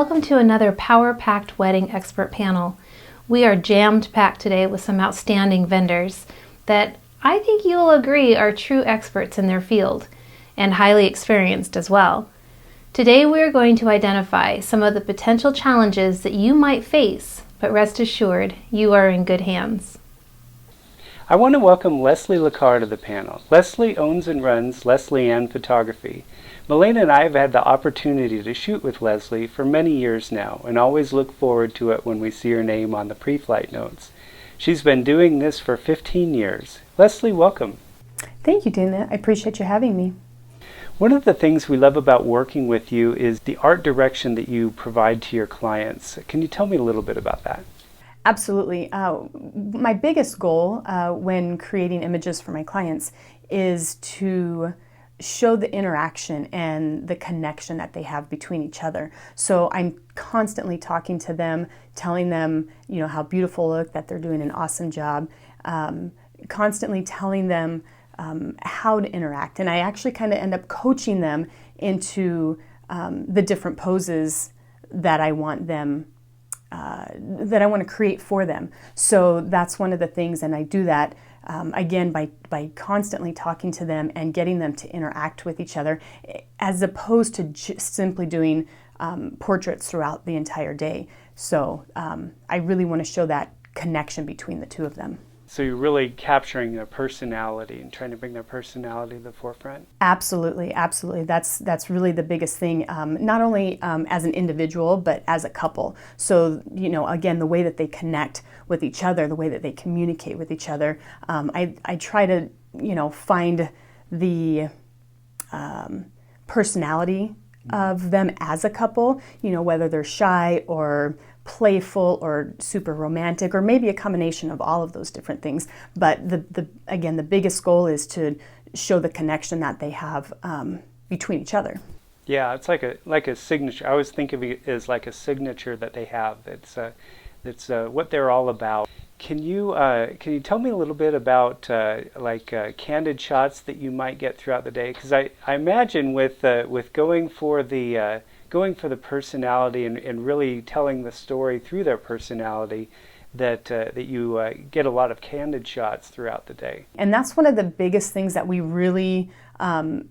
Welcome to another power-packed wedding expert panel. We are jammed-packed today with some outstanding vendors that I think you'll agree are true experts in their field and highly experienced as well. Today we are going to identify some of the potential challenges that you might face, but rest assured, you are in good hands. I want to welcome Leslie Lacar to the panel. Leslie owns and runs Leslie Ann Photography. Melena and I have had the opportunity to shoot with Leslie for many years now and always look forward to it when we see her name on the pre-flight notes. She's been doing this for 15 years. Leslie, welcome. Thank you, Dana. I appreciate you having me. One of the things we love about working with you is the art direction that you provide to your clients. Can you tell me a little bit about that? Absolutely. My biggest goal when creating images for my clients is to show the interaction and the connection that they have between each other. So I'm constantly talking to them, telling them, how beautiful they look, that they're doing an awesome job, constantly telling them how to interact. And I actually kind of end up coaching them into the different poses that I want them that I want to create for them. So that's one of the things, and I do that again by constantly talking to them and getting them to interact with each other, as opposed to just simply doing portraits throughout the entire day. So I really want to show that connection between the two of them. So you're really capturing their personality and trying to bring their personality to the forefront? Absolutely, absolutely. That's really the biggest thing, not only as an individual, but as a couple. So, again, the way that they connect with each other, the way that they communicate with each other, I try to, find the personality of them as a couple, whether they're shy or playful or super romantic, or maybe a combination of all of those different things. But again, the biggest goal is to show the connection that they have between each other. Yeah, it's like a signature. I always think of it as like a signature that they have. It's what they're all about. Can you tell me a little bit about candid shots that you might get throughout the day? Because I imagine with going for the personality and really telling the story through their personality, that you get a lot of candid shots throughout the day. And that's one of the biggest things that we really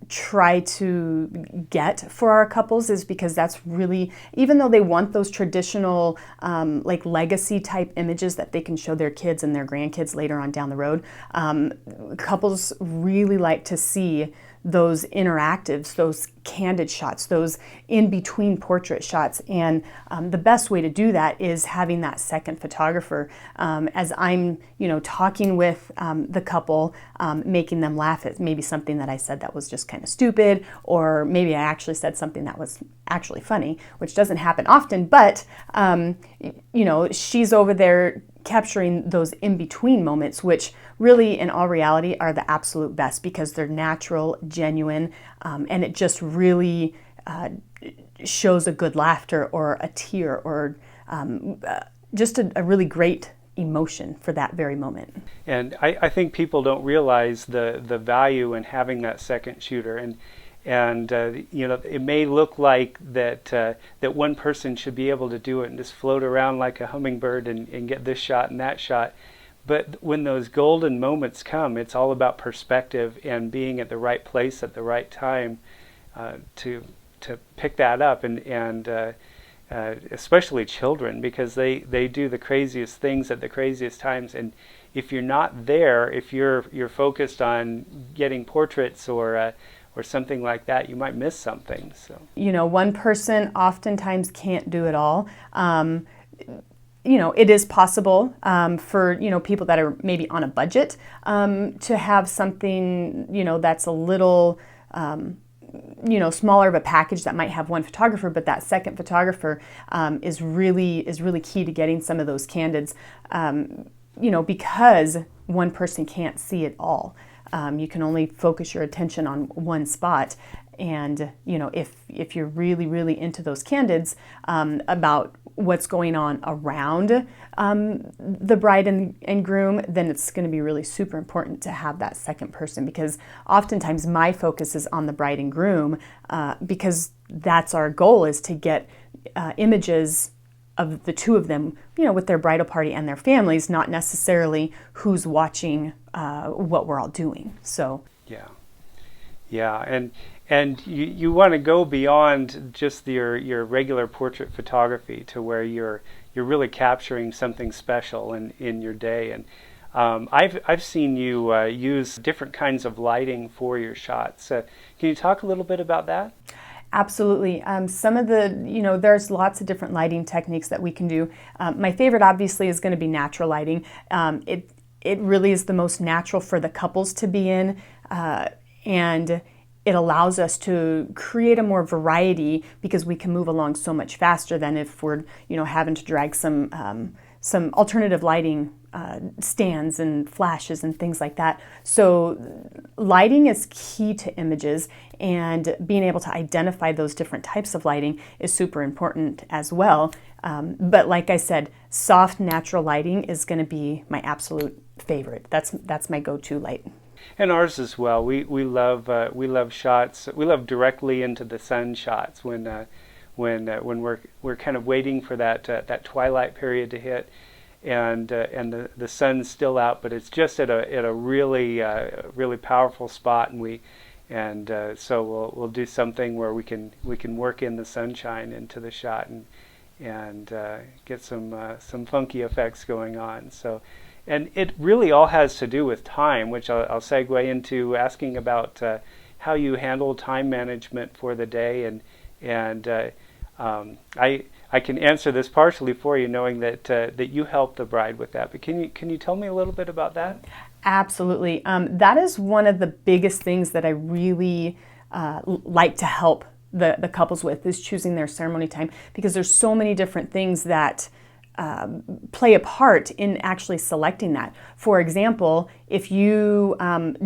try to get for our couples, is because that's really, even though they want those traditional legacy type images that they can show their kids and their grandkids later on down the road, couples really like to see those interactives, those candid shots, those in-between portrait shots. And the best way to do that is having that second photographer. As I'm, talking with the couple, making them laugh at maybe something that I said that was just kind of stupid, or maybe I actually said something that was actually funny, which doesn't happen often, but, she's over there capturing those in-between moments, which really in all reality are the absolute best, because they're natural, genuine, and it just really shows a good laughter or a tear or just a really great emotion for that very moment. And I think people don't realize the value in having that second shooter. And it may look like that one person should be able to do it and just float around like a hummingbird and get this shot and that shot. But when those golden moments come, it's all about perspective and being at the right place at the right time to pick that up. And especially children, because they do the craziest things at the craziest times. And if you're not there, if you're focused on getting portraits or something like that, you might miss something. So one person oftentimes can't do it all. It is possible for people that are maybe on a budget to have something that's a little smaller of a package that might have one photographer, but that second photographer is really key to getting some of those candids. Because one person can't see it all. You can only focus your attention on one spot. And, if you're really into those candids about what's going on around the bride and groom, then it's going to be really super important to have that second person, because oftentimes my focus is on the bride and groom, because that's our goal, is to get images of the two of them, with their bridal party and their families, not necessarily who's watching what we're all doing. So and you want to go beyond just your regular portrait photography to where you're really capturing something special in your day. And I've seen you use different kinds of lighting for your shots. Can you talk a little bit about that? Absolutely. Some of the, there's lots of different lighting techniques that we can do. My favorite obviously is going to be natural lighting. It really is the most natural for the couples to be in, and it allows us to create a more variety because we can move along so much faster than if we're, having to drag some alternative lighting stands and flashes and things like that. So lighting is key to images, and being able to identify those different types of lighting is super important as well. But like I said, soft natural lighting is going to be my absolute favorite. That's my go-to light. And ours as well. We love shots. We love directly into the sun shots when we're kind of waiting for that twilight period to hit. And the sun's still out, but it's just at a really powerful spot, and so we'll do something where we can work in the sunshine into the shot and get some funky effects going on. So, and it really all has to do with time, which I'll segue into asking about how you handle time management for the day, and I can answer this partially for you, knowing that you helped the bride with that. But can you tell me a little bit about that? Absolutely. That is one of the biggest things that I really like to help the couples with, is choosing their ceremony time, because there's so many different things that play a part in actually selecting that. For example, if you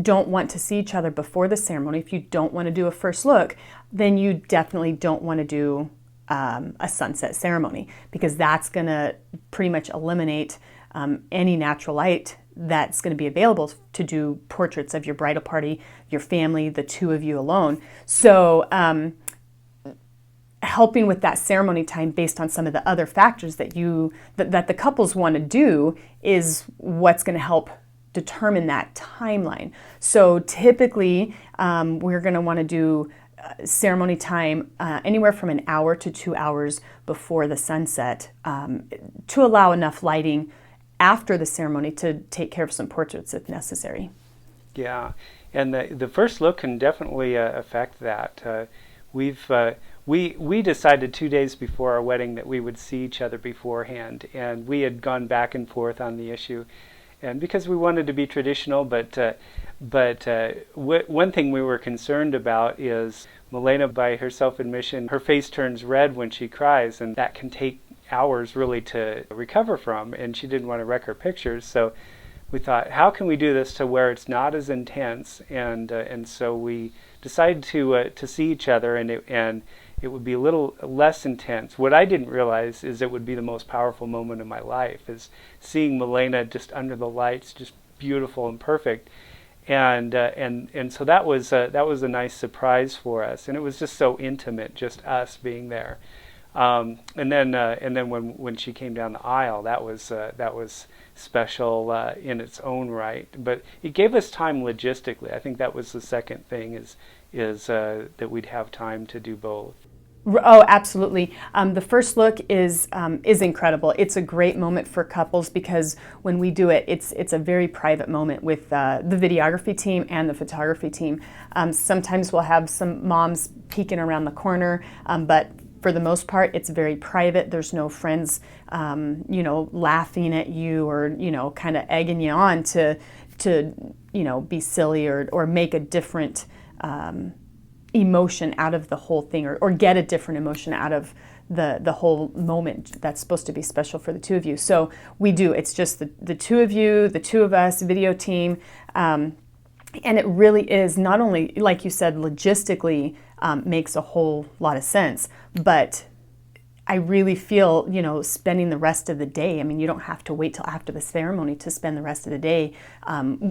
don't want to see each other before the ceremony, if you don't want to do a first look, then you definitely don't want to do a sunset ceremony, because that's going to pretty much eliminate any natural light that's going to be available to do portraits of your bridal party, your family, the two of you alone. So helping with that ceremony time based on some of the other factors that the couples want to do is what's going to help determine that timeline. So typically we're going to want to do ceremony time anywhere from an hour to 2 hours before the sunset, to allow enough lighting after the ceremony to take care of some portraits if necessary. Yeah, and the first look can definitely affect that. We decided 2 days before our wedding that we would see each other beforehand, and we had gone back and forth on the issue, and because we wanted to be traditional, but one thing we were concerned about is Milena, by her self-admission, her face turns red when she cries, and that can take hours really to recover from, and she didn't want to wreck her pictures. So we thought, how can we do this to where it's not as intense? And so we decided to see each other, and it would be a little less intense. What I didn't realize is it would be the most powerful moment of my life, is seeing Milena just under the lights, just beautiful and perfect. And so that was a nice surprise for us, and it was just so intimate, just us being there. And then when she came down the aisle, that was special in its own right. But it gave us time logistically. I think that was the second thing, is that we'd have time to do both. Oh, absolutely. The first look is incredible. It's a great moment for couples because when we do it, it's a very private moment with the videography team and the photography team. Sometimes we'll have some moms peeking around the corner, but for the most part, it's very private. There's no friends, laughing at you or, kind of egging you on to be silly or make a different emotion out of the whole thing, or get a different emotion out of the whole moment that's supposed to be special for the two of you. So we do. It's just the two of you, the two of us, video team. And it really is not only, like you said, logistically makes a whole lot of sense, but I really feel, spending the rest of the day. I mean, you don't have to wait till after the ceremony to spend the rest of the day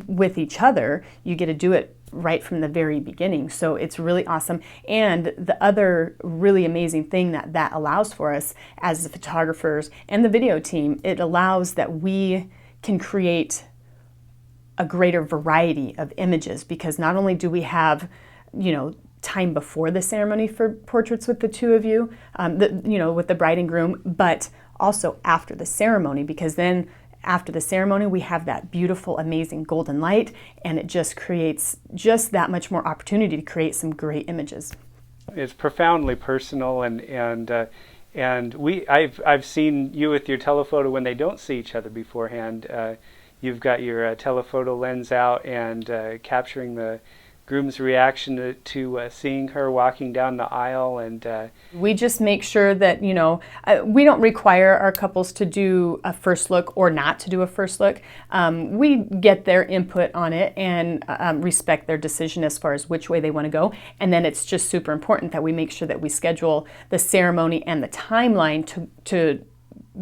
with each other. You get to do it right from the very beginning. So it's really awesome. And the other really amazing thing that allows for us as the photographers and the video team, it allows that we can create a greater variety of images, because not only do we have, time before the ceremony for portraits with the two of you, with the bride and groom, but also after the ceremony, because then after the ceremony we have that beautiful, amazing golden light, and it just creates just that much more opportunity to create some great images. It's profoundly personal, and I've seen you with your telephoto when they don't see each other beforehand. You've got your telephoto lens out and capturing the groom's reaction to seeing her walking down the aisle, and we just make sure that we don't require our couples to do a first look or not to do a first look. We get their input on it and respect their decision as far as which way they want to go, and then it's just super important that we make sure that we schedule the ceremony and the timeline to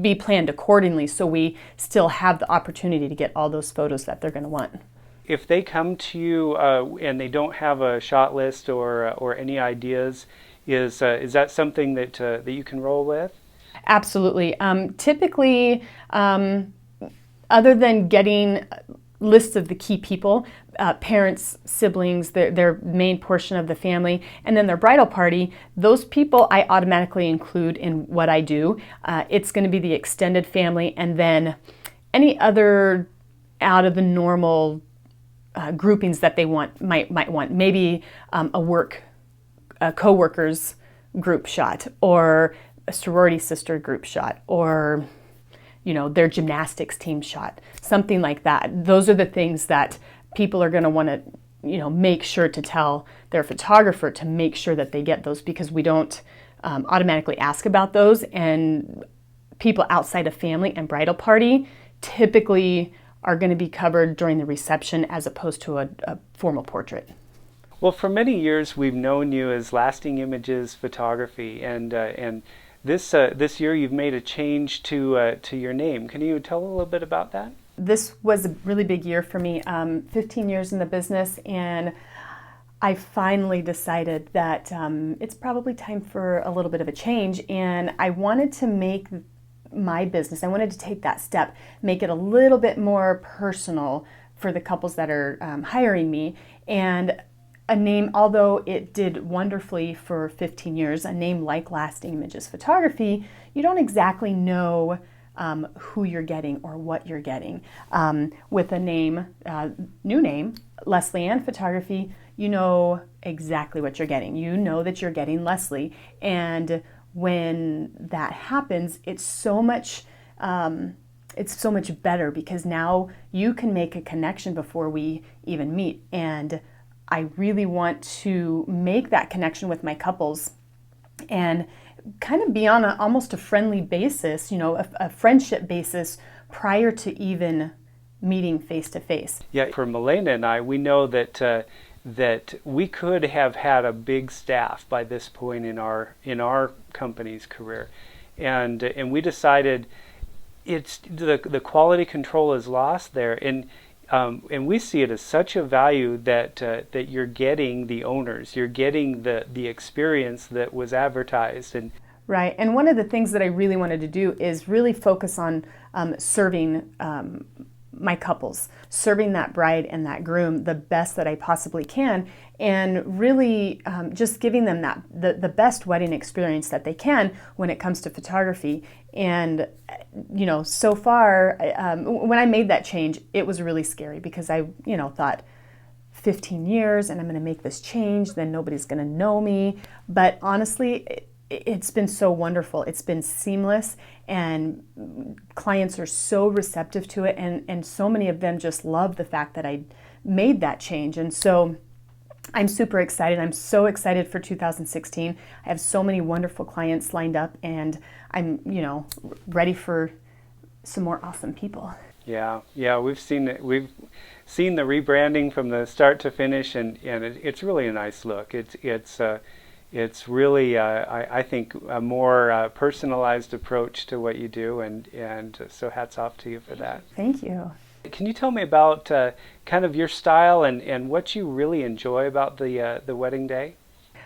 be planned accordingly, so we still have the opportunity to get all those photos that they're going to want. If they come to you and they don't have a shot list or any ideas, is that something that you can roll with? Absolutely. Typically, other than getting lists of the key people, parents, siblings, their main portion of the family, and then their bridal party, those people I automatically include in what I do. It's going to be the extended family, and then any other out of the normal groupings that they might want. Maybe a co-workers group shot, or a sorority sister group shot, or their gymnastics team shot, something like that. Those are the things that people are going to want to make sure to tell their photographer to make sure that they get those, because we don't automatically ask about those, and people outside of family and bridal party typically are going to be covered during the reception as opposed to a formal portrait. Well, for many years we've known you as Lasting Images Photography, and this year you've made a change to your name. Can you tell a little bit about that? This was a really big year for me. 15 years in the business, and I finally decided that it's probably time for a little bit of a change, and I wanted to make my business, I wanted to take that step, make it a little bit more personal for the couples that are hiring me. And a name, although it did wonderfully for 15 years, a name like Lasting Images Photography, you don't exactly know who you're getting or what you're getting. With a name, new name, Leslie Ann Photography, you know exactly what you're getting. You know that you're getting Leslie, and when that happens, it's so much better, because now you can make a connection before we even meet. And I really want to make that connection with my couples and kind of be on almost a friendly basis, a friendship basis prior to even meeting face to face. Yeah, for Milena and I, we know that we could have had a big staff by this point in our company's career, and we decided it's the quality control is lost there, and we see it as such a value that you're getting the owners, you're getting the experience that was advertised. And right, and one of the things that I really wanted to do is really focus on serving my couples, serving that bride and that groom the best that I possibly can, and really just giving them the best wedding experience that they can when it comes to photography. And so far, when I made that change, it was really scary, because I thought 15 years and I'm going to make this change, then nobody's going to know me. But honestly, it's been so wonderful. It's been seamless, and clients are so receptive to it, and so many of them just love the fact that I made that change. And so I'm super excited. I'm so excited for 2016. I have so many wonderful clients lined up, and I'm ready for some more awesome people. Yeah, we've seen the rebranding from the start to finish, and it's really a nice look. it's really, I think, a more personalized approach to what you do, and so hats off to you for that. Thank you. Can you tell me about kind of your style and what you really enjoy about the wedding day?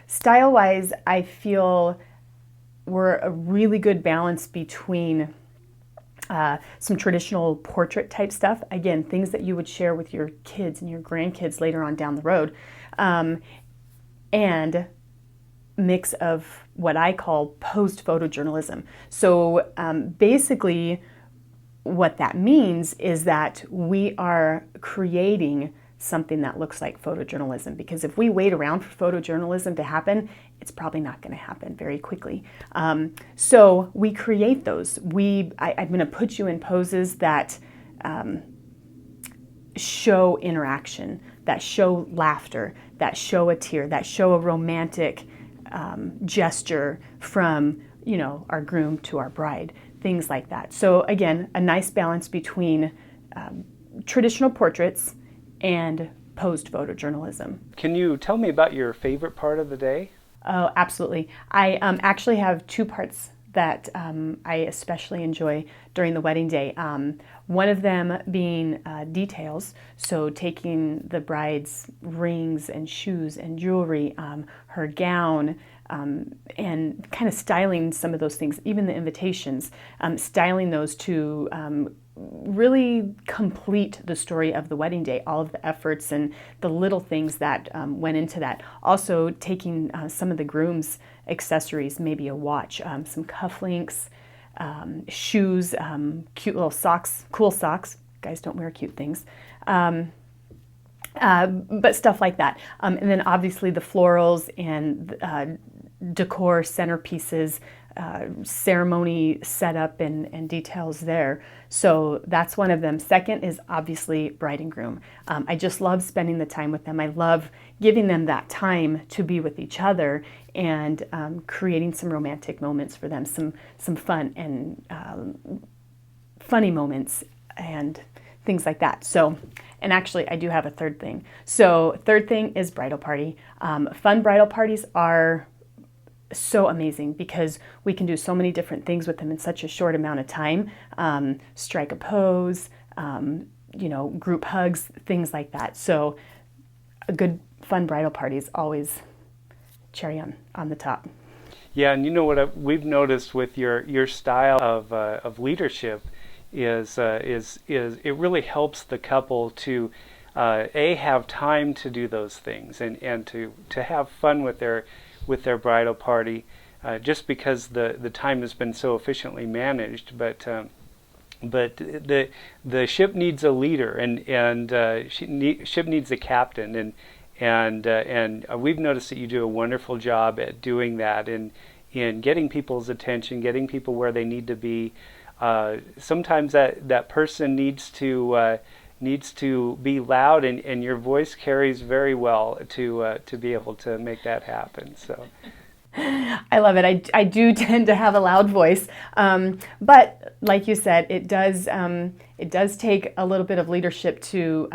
Style-wise, I feel we're a really good balance between some traditional portrait type stuff, again, things that you would share with your kids and your grandkids later on down the road, and mix of what I call posed photojournalism. So basically what that means is that we are creating something that looks like photojournalism, because if we wait around for photojournalism to happen, it's probably not going to happen very quickly. So we create those. I'm going to put you in poses that show interaction, that show laughter, that show a tear, that show a romantic gesture from, you know, our groom to our bride, things like that. So again, a nice balance between traditional portraits and posed photojournalism. Can you tell me about your favorite part of the day? Oh, absolutely. I actually have two parts that I especially enjoy during the wedding day. One of them being details, so taking the bride's rings and shoes and jewelry, her gown, and kind of styling some of those things, even the invitations, styling those to really complete the story of the wedding day, all of the efforts and the little things that went into that. Also taking some of the groom's accessories, maybe a watch, some cufflinks, shoes, cute little socks, cool socks. Guys don't wear cute things. But stuff like that. And then obviously the florals and decor centerpieces, ceremony setup and details there. So that's one of them. Second is obviously bride and groom. I just love spending the time with them. I love giving them that time to be with each other and creating some romantic moments for them, some fun and funny moments and things like that. So, and actually I do have a third thing. So third thing is bridal party. Fun bridal parties are so amazing because we can do so many different things with them in such a short amount of time. Strike a pose, you know, group hugs, things like that. So a good fun bridal party is always cherry on the top. Yeah, and you know what we've noticed with your style of leadership is it really helps the couple to have time to do those things and to have fun with their bridal party, just because the time has been so efficiently managed. But the ship needs a leader, and ship needs a captain, and we've noticed that you do a wonderful job at doing that, in getting people's attention, getting people where they need to be. Sometimes that person needs to be loud, and your voice carries very well to be able to make that happen. So I love it. I do tend to have a loud voice, but like you said, it does take a little bit of leadership to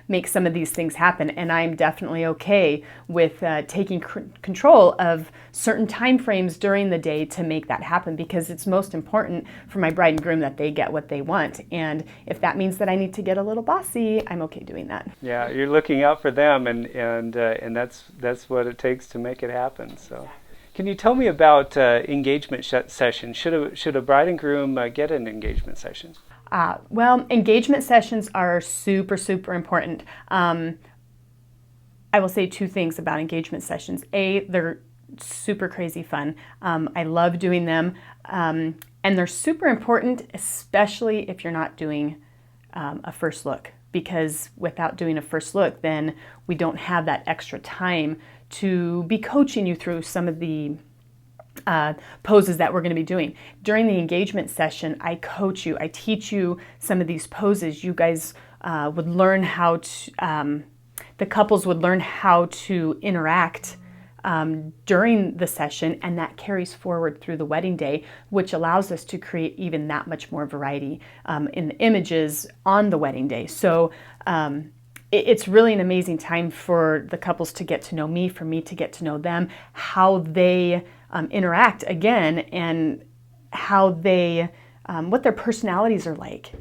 make some of these things happen, and I'm definitely okay with taking control of certain time frames during the day to make that happen, because it's most important for my bride and groom that they get what they want, and if that means that I need to get a little bossy, I'm okay doing that. Yeah, you're looking out for them, and that's what it takes to make it happen. So. Can you tell me about engagement sessions? Should a bride and groom get an engagement session? Well, engagement sessions are super, super important. I will say two things about engagement sessions. A, they're super crazy fun. I love doing them. And they're super important, especially if you're not doing a first look. Because without doing a first look, then we don't have that extra time to be coaching you through some of the poses that we're going to be doing. During the engagement session, I coach you, I teach you some of these poses. You guys would learn how to, the couples would learn how to interact during the session, and that carries forward through the wedding day, which allows us to create even that much more variety in the images on the wedding day. So it's really an amazing time for the couples to get to know me, for me to get to know them, how they interact again, and how they, what their personalities are like.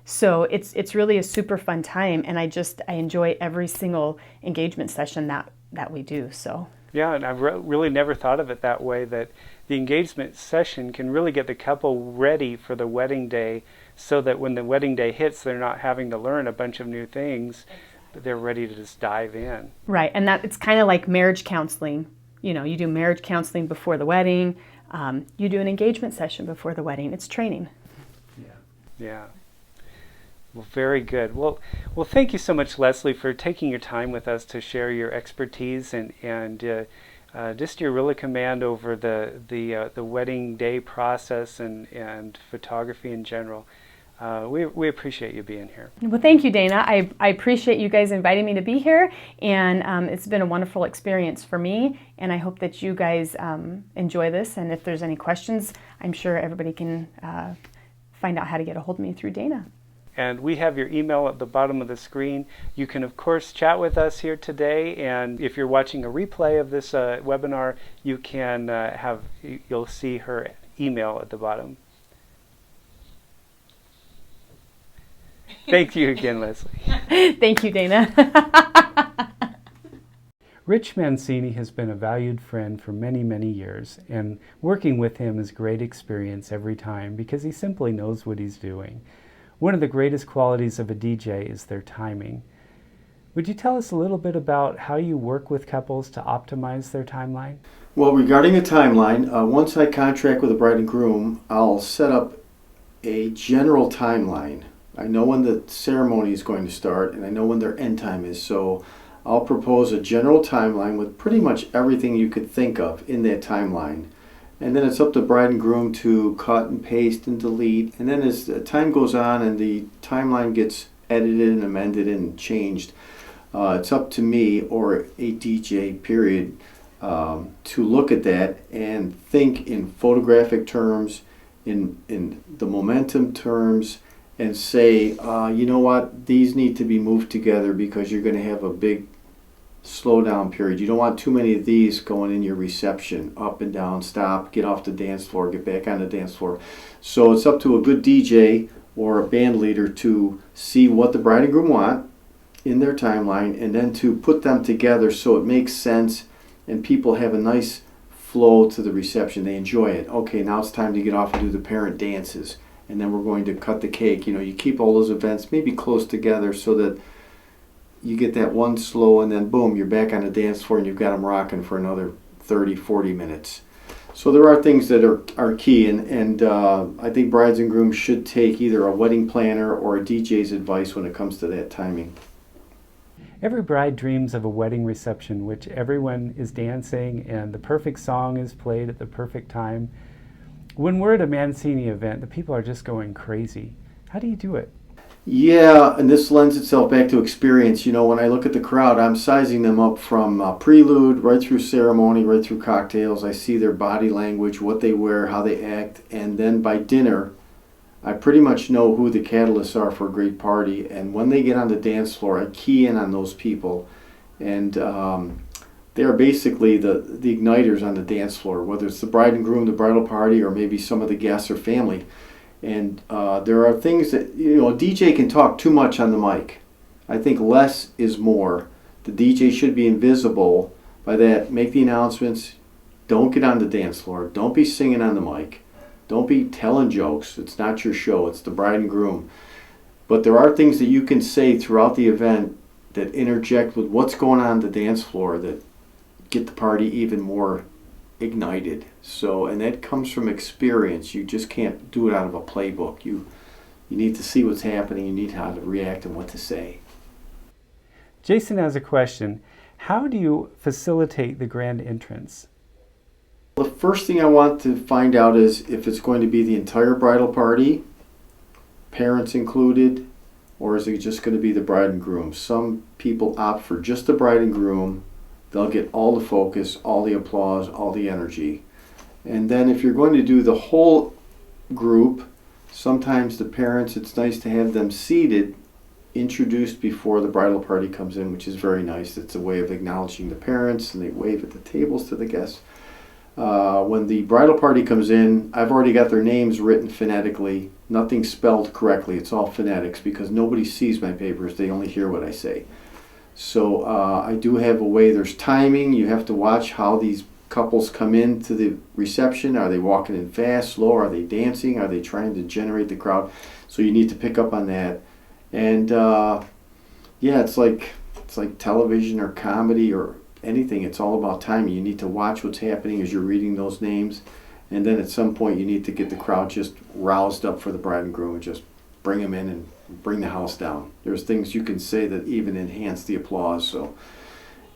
So it's really a super fun time, and I enjoy every single engagement session that we do. So yeah, and I've really never thought of it that way, that the engagement session can really get the couple ready for the wedding day, so that when the wedding day hits, they're not having to learn a bunch of new things, but they're ready to just dive in. Right, and that it's kind of like marriage counseling. You know, you do marriage counseling before the wedding. You do an engagement session before the wedding. It's training. Yeah. Well, very good. Well, thank you so much, Leslie, for taking your time with us to share your expertise and just your really command over the wedding day process and photography in general. We appreciate you being here. Well, thank you, Dana. I appreciate you guys inviting me to be here, and it's been a wonderful experience for me, and I hope that you guys enjoy this, and if there's any questions, I'm sure everybody can find out how to get a hold of me through Dana. And we have your email at the bottom of the screen. You can, of course, chat with us here today. And if you're watching a replay of this webinar, you can you'll see her email at the bottom. Thank you again, Leslie. Thank you, Dana. Rich Mancini has been a valued friend for many, many years, and working with him is a great experience every time because he simply knows what he's doing. One of the greatest qualities of a DJ is their timing. Would you tell us a little bit about how you work with couples to optimize their timeline? Well, regarding a timeline, once I contract with a bride and groom, I'll set up a general timeline. I know when the ceremony is going to start, and I know when their end time is, so I'll propose a general timeline with pretty much everything you could think of in that timeline. And then it's up to bride and groom to cut and paste and delete. And then as the time goes on and the timeline gets edited and amended and changed, it's up to me or a DJ, period, to look at that and think in photographic terms, in the momentum terms, and say, you know what, these need to be moved together because you're going to have a big slow down period. You don't want too many of these going in your reception, up and down, stop, get off the dance floor, get back on the dance floor. So it's up to a good DJ or a band leader to see what the bride and groom want in their timeline, and then to put them together so it makes sense and people have a nice flow to the reception. They enjoy it. Okay, now it's time to get off and do the parent dances, and then we're going to cut the cake. You know, you keep all those events maybe close together so that you get that one slow, and then boom, you're back on the dance floor and you've got them rocking for another 30, 40 minutes. So there are things that are key, and I think brides and grooms should take either a wedding planner or a DJ's advice when it comes to that timing. Every bride dreams of a wedding reception which everyone is dancing and the perfect song is played at the perfect time. When we're at a Mancini event, the people are just going crazy. How do you do it? Yeah, and this lends itself back to experience. You know, when I look at the crowd, I'm sizing them up from prelude, right through ceremony, right through cocktails. I see their body language, what they wear, how they act, and then by dinner, I pretty much know who the catalysts are for a great party. And when they get on the dance floor, I key in on those people, and they're basically the igniters on the dance floor, whether it's the bride and groom, the bridal party, or maybe some of the guests or family. And there are things that, you know, a DJ can talk too much on the mic. I think less is more. The DJ should be invisible. By that, make the announcements. Don't get on the dance floor. Don't be singing on the mic. Don't be telling jokes. It's not your show. It's the bride and groom. But there are things that you can say throughout the event that interject with what's going on the dance floor that get the party even more ignited. So, and that comes from experience. You just can't do it out of a playbook. You need to see what's happening. You need how to react and what to say. Jason has a question. How do you facilitate the grand entrance? The first thing I want to find out is if it's going to be the entire bridal party, parents included, or is it just going to be the bride and groom? Some people opt for just the bride and groom. They'll get all the focus, all the applause, all the energy. And then if you're going to do the whole group, sometimes the parents, it's nice to have them seated introduced before the bridal party comes in, which is very nice. It's a way of acknowledging the parents, and they wave at the tables to the guests. When the bridal party comes in, I've already got their names written phonetically. Nothing spelled correctly. It's all phonetics because nobody sees my papers. They only hear what I say. So I do have a way. There's timing. You have to watch how these couples come into the reception. Are they walking in fast, slow? Are they dancing? Are they trying to generate the crowd? So you need to pick up on that. And yeah, it's like television or comedy or anything. It's all about timing. You need to watch what's happening as you're reading those names, and then at some point you need to get the crowd just roused up for the bride and groom and just bring them in and bring the house down. There's things you can say that even enhance the applause. So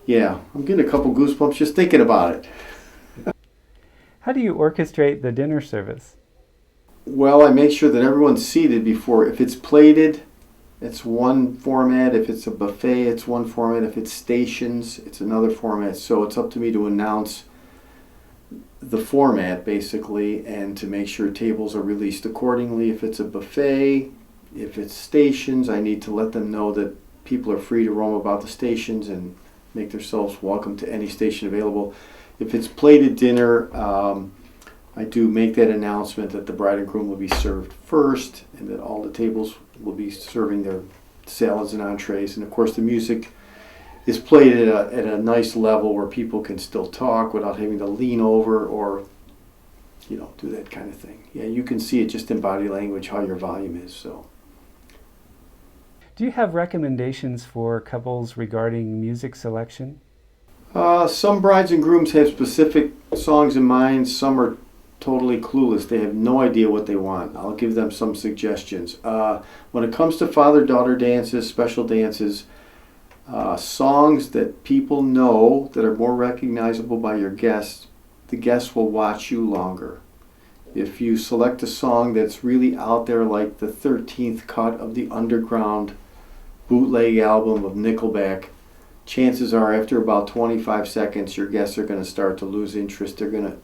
yeah, I'm getting a couple goosebumps just thinking about it. How do you orchestrate the dinner service? Well, I make sure that everyone's seated before. If it's plated, it's one format. If it's a buffet, it's one format. If it's stations, it's another format. So it's up to me to announce the format, basically, and to make sure tables are released accordingly. If it's a buffet, if it's stations, I need to let them know that people are free to roam about the stations and make themselves welcome to any station available. If it's plated dinner, I do make that announcement that the bride and groom will be served first and that all the tables will be serving their salads and entrees. And of course the music is played at a nice level where people can still talk without having to lean over or, you know, do that kind of thing. Yeah, you can see it just in body language how your volume is. So, Do you have recommendations for couples regarding music selection? some brides and grooms have specific songs in mind. Some are totally clueless. They have no idea what they want. I'll give them some suggestions. When it comes to father-daughter dances, special dances, songs that people know that are more recognizable by your guests, the guests will watch you longer. If you select a song that's really out there, like the 13th cut of the underground bootleg album of Nickelback, chances are after about 25 seconds your guests are going to start to lose interest. They're going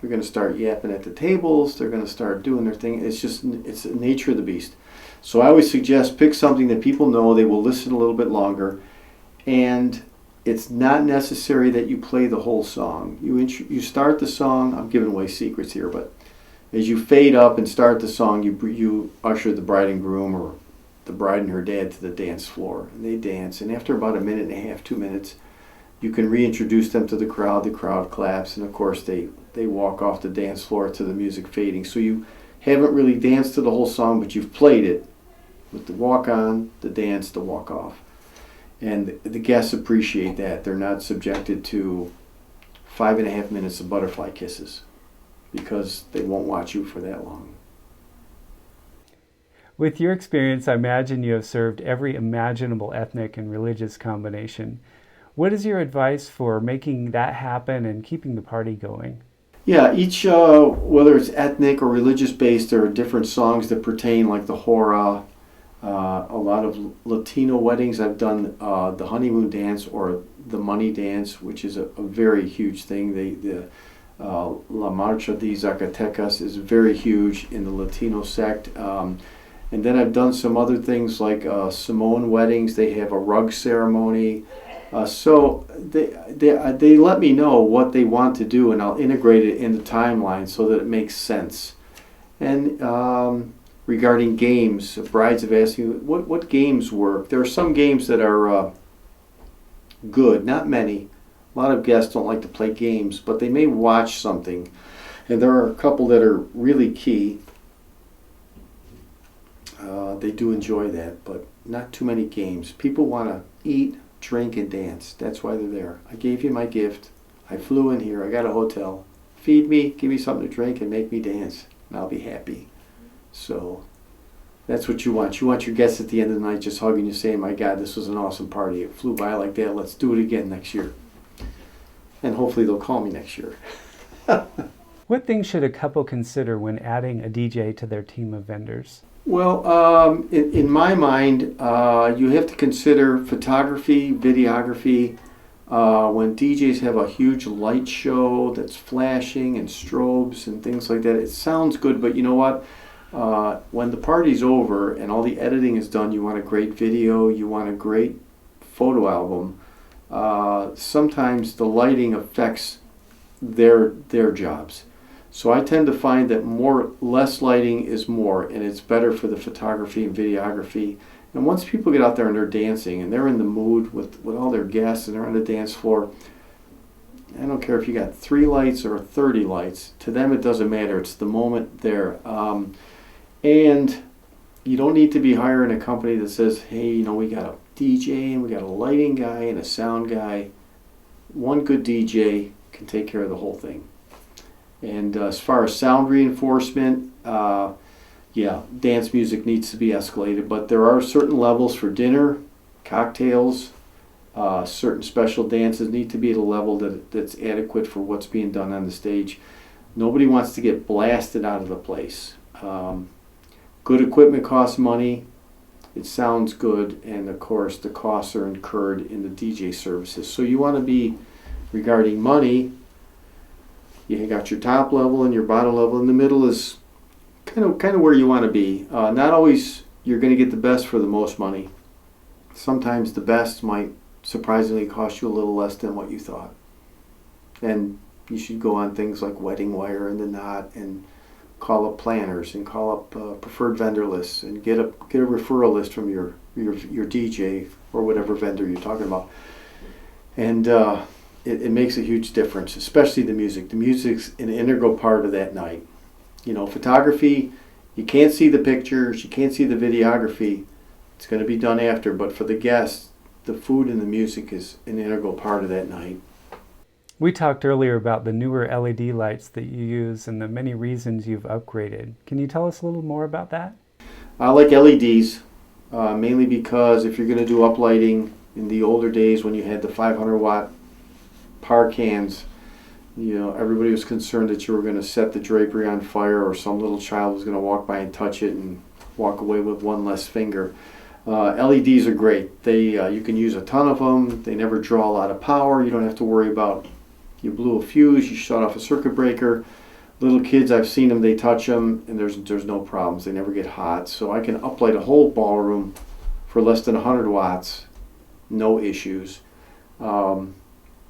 to start yapping at the tables. They're going to start doing their thing. It's the nature of the beast. So I always suggest pick something that people know. They will listen a little bit longer. And it's not necessary that you play the whole song. You start the song. I'm giving away secrets here, but as you fade up and start the song, you usher the bride and groom or the bride and her dad to the dance floor. And they dance. And after about a minute and a half, 2 minutes, you can reintroduce them to the crowd. The crowd claps. And of course, they walk off the dance floor to the music fading. So you haven't really danced to the whole song, but you've played it with the walk on, the dance, the walk off. And the guests appreciate that. They're not subjected to 5.5 minutes of butterfly kisses because they won't watch you for that long. With your experience, I imagine you have served every imaginable ethnic and religious combination. What is your advice for making that happen and keeping the party going? Yeah, each, whether it's ethnic or religious based, there are different songs that pertain, like the hora. A lot of Latino weddings, I've done the honeymoon dance or the money dance, which is a very huge thing. The La Marcha de Zacatecas is very huge in the Latino sect. And then I've done some other things like Samoan weddings. They have a rug ceremony. So they let me know what they want to do, and I'll integrate it in the timeline so that it makes sense. And regarding games, brides have asked me, what games work? There are some games that are good, not many. A lot of guests don't like to play games, but they may watch something. And there are a couple that are really key. They do enjoy that, but not too many games. People want to eat, drink, and dance. That's why they're there. I gave you my gift. I flew in here. I got a hotel. Feed me, give me something to drink, and make me dance, and I'll be happy. So that's what you want. You want your guests at the end of the night just hugging you, saying, my God, this was an awesome party. It flew by like that. Let's do it again next year. And hopefully they'll call me next year. What things should a couple consider when adding a DJ to their team of vendors? Well, in my mind, you have to consider photography, videography. When DJs have a huge light show that's flashing and strobes and things like that, it sounds good, but you know what? When the party's over and all the editing is done, you want a great video, you want a great photo album. Sometimes the lighting affects their jobs. So I tend to find that less lighting is more, and it's better for the photography and videography. And once people get out there and they're dancing and they're in the mood with all their guests and they're on the dance floor, I don't care if you got 3 lights or 30 lights. To them, it doesn't matter. It's the moment there. And you don't need to be hiring a company that says, hey, you know, we got a DJ and we got a lighting guy and a sound guy. One good DJ can take care of the whole thing. And as far as sound reinforcement, yeah, dance music needs to be escalated, but there are certain levels for dinner, cocktails, certain special dances need to be at a level that's adequate for what's being done on the stage. Nobody wants to get blasted out of the place. Good equipment costs money, it sounds good, and of course the costs are incurred in the DJ services. So you want to be, regarding money, you got your top level and your bottom level. In the middle is kind of where you want to be. Not always you're going to get the best for the most money. Sometimes the best might surprisingly cost you a little less than what you thought. And you should go on things like Wedding Wire and The Knot and call up planners and call up preferred vendor lists and get a referral list from your DJ or whatever vendor you're talking about. And it makes a huge difference, especially the music. The music's an integral part of that night. You know, photography, you can't see the pictures, you can't see the videography. It's going to be done after, but for the guests, the food and the music is an integral part of that night. We talked earlier about the newer LED lights that you use and the many reasons you've upgraded. Can you tell us a little more about that? I like LEDs, mainly because if you're going to do uplighting, in the older days when you had the 500 watt par cans, you know, everybody was concerned that you were going to set the drapery on fire or some little child was going to walk by and touch it and walk away with one less finger. LEDs are great. You can use a ton of them. They never draw a lot of power. You don't have to worry about you blew a fuse, you shut off a circuit breaker. Little kids, I've seen them, they touch them, and there's no problems. They never get hot. So I can uplight a whole ballroom for less than 100 watts, no issues. And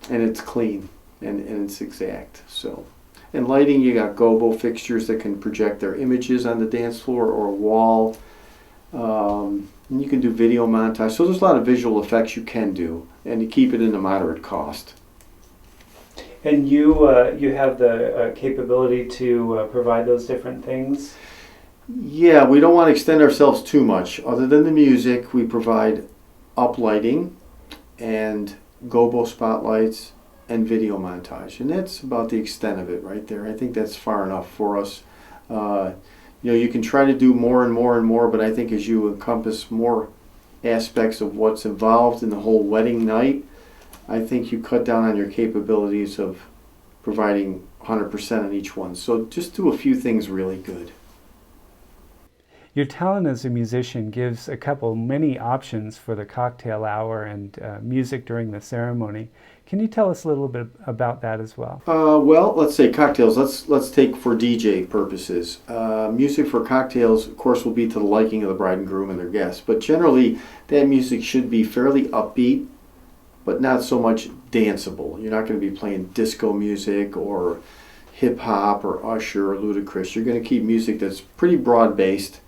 it's clean and it's exact. So, and lighting, you got gobo fixtures that can project their images on the dance floor or a wall. And you can do video montage. So there's a lot of visual effects you can do, and you keep it in a moderate cost. And you have the capability to provide those different things? Yeah, we don't want to extend ourselves too much. Other than the music, we provide uplighting and gobo spotlights and video montage. And that's about the extent of it right there. I think that's far enough for us. You know, you can try to do more and more and more, but I think as you encompass more aspects of what's involved in the whole wedding night, I think you cut down on your capabilities of providing 100% on each one. So just do a few things really good. Your talent as a musician gives a couple many options for the cocktail hour and music during the ceremony. Can you tell us a little bit about that as well? Well, let's say cocktails. Let's take for DJ purposes. Music for cocktails, of course, will be to the liking of the bride and groom and their guests. But generally, that music should be fairly upbeat, but not so much danceable. You're not going to be playing disco music or hip hop or Usher or Ludacris. You're going to keep music that's pretty broad-based.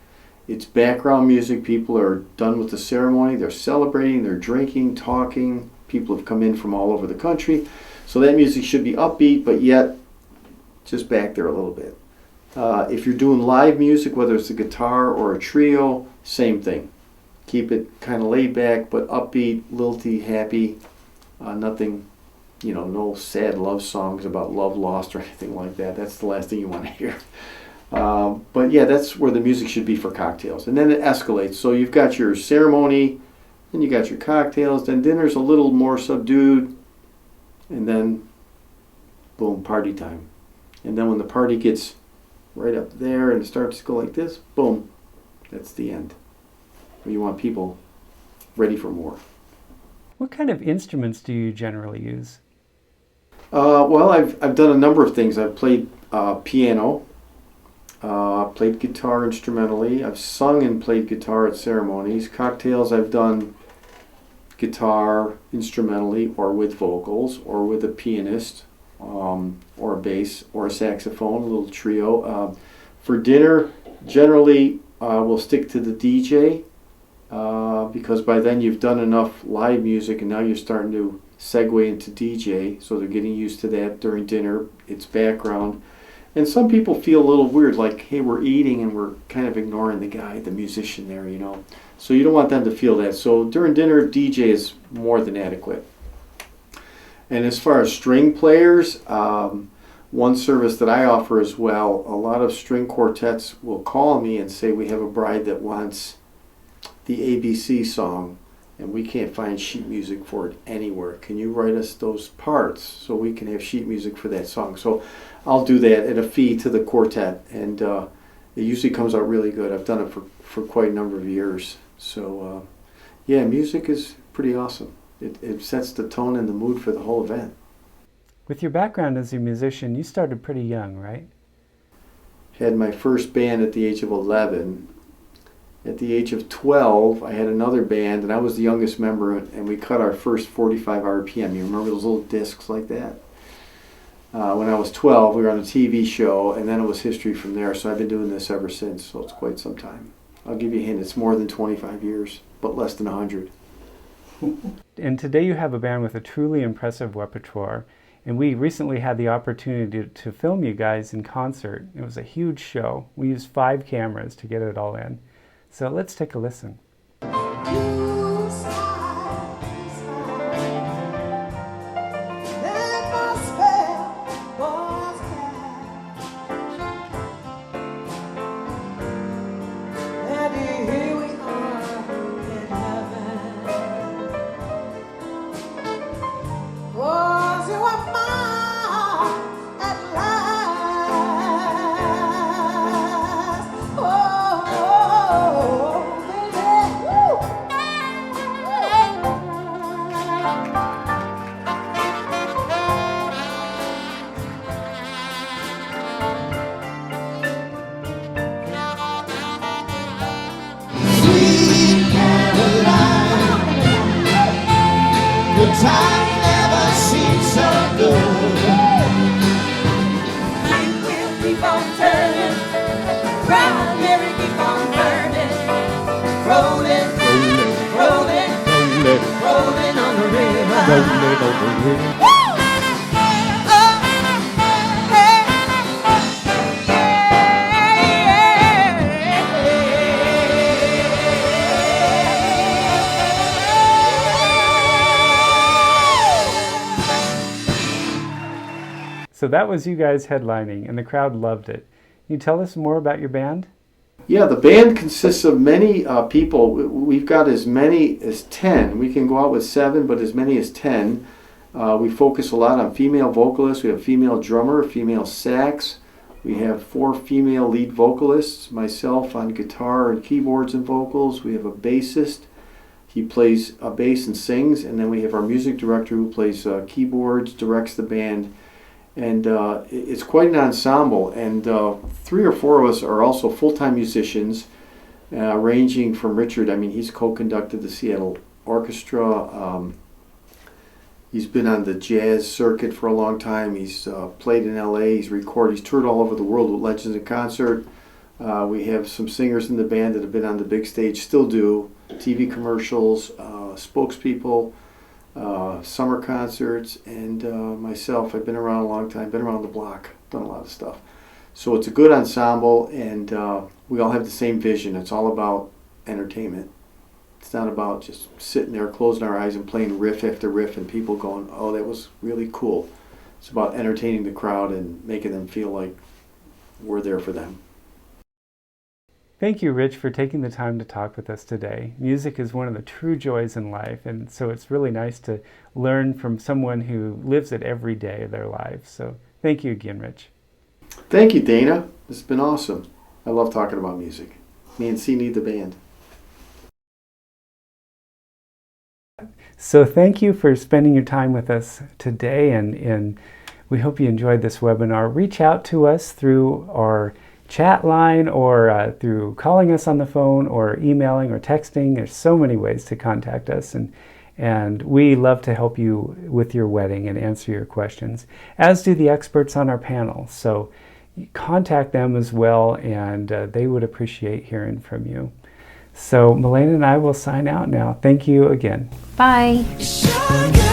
It's background music. People are done with the ceremony. They're celebrating, they're drinking, talking. People have come in from all over the country. So that music should be upbeat, but yet just back there a little bit. If you're doing live music, whether it's a guitar or a trio, same thing. Keep it kind of laid back, but upbeat, lilty, happy. Nothing, you know, no sad love songs about love lost or anything like that. That's the last thing you want to hear. But yeah, that's where the music should be for cocktails. And then it escalates. So you've got your ceremony, then you got your cocktails, then dinner's a little more subdued, and then boom, party time. And then when the party gets right up there and it starts to go like this, boom, that's the end. You want people ready for more. What kind of instruments do you generally use? Well, I've done a number of things. I've played piano. Played guitar instrumentally. I've sung and played guitar at ceremonies. Cocktails, I've done guitar instrumentally or with vocals or with a pianist or a bass or a saxophone, a little trio. For dinner, generally we'll stick to the DJ because by then you've done enough live music and now you're starting to segue into DJ, so they're getting used to that during dinner. It's background. And some people feel a little weird, like, hey, we're eating and we're kind of ignoring the guy, the musician there, you know. So you don't want them to feel that. So during dinner, DJ is more than adequate. And as far as string players, one service that I offer as well, a lot of string quartets will call me and say, we have a bride that wants the ABC song, and we can't find sheet music for it anywhere. Can you write us those parts so we can have sheet music for that song? So I'll do that at a fee to the quartet, and it usually comes out really good. I've done it for quite a number of years. So yeah, music is pretty awesome. It sets the tone and the mood for the whole event. With your background as a musician, you started pretty young, right? Had my first band at the age of 11. At the age of 12, I had another band, and I was the youngest member, and we cut our first 45 RPM. You remember those little discs like that? When I was 12, we were on a TV show, and then it was history from there. So I've been doing this ever since, so it's quite some time. I'll give you a hint, it's more than 25 years, but less than 100. And today you have a band with a truly impressive repertoire, and we recently had the opportunity to film you guys in concert. It was a huge show. We used 5 cameras to get it all in. So let's take a listen. Time never seems so good. Life will keep on turning, primary keep on burning, rolling, rolling, rolling, rolling on the river. Rolling on the river. So that was you guys headlining, and the crowd loved it. Can you tell us more about your band? Yeah, the band consists of many people. We've got as many as 10. We can go out with 7, but as many as 10. We focus a lot on female vocalists. We have a female drummer, a female sax. We have 4 female lead vocalists, myself on guitar and keyboards and vocals. We have a bassist. He plays a bass and sings. And then we have our music director who plays keyboards, directs the band. And it's quite an ensemble, and 3 or 4 of us are also full-time musicians, ranging from Richard. I mean, he's co-conducted the Seattle Orchestra. He's been on the jazz circuit for a long time. He's played in LA, he's recorded, he's toured all over the world with Legends in Concert. We have some singers in the band that have been on the big stage, still do, TV commercials, spokespeople, summer concerts, and myself. I've been around a long time, been around the block, done a lot of stuff. So it's a good ensemble, and we all have the same vision. It's all about entertainment. It's not about just sitting there, closing our eyes and playing riff after riff and people going, oh, that was really cool. It's about entertaining the crowd and making them feel like we're there for them. Thank you, Rich, for taking the time to talk with us today. Music is one of the true joys in life, and so it's really nice to learn from someone who lives it every day of their lives. So thank you again, Rich. Thank you, Dana. This has been awesome. I love talking about music. Me and C need the band. So thank you for spending your time with us today, and we hope you enjoyed this webinar. Reach out to us through our chat line or through calling us on the phone or emailing or texting. There's so many ways to contact us, and we love to help you with your wedding and answer your questions, as do the experts on our panel. So contact them as well, and they would appreciate hearing from you. So Milena and I will sign out now. Thank you again. Bye. Sugar.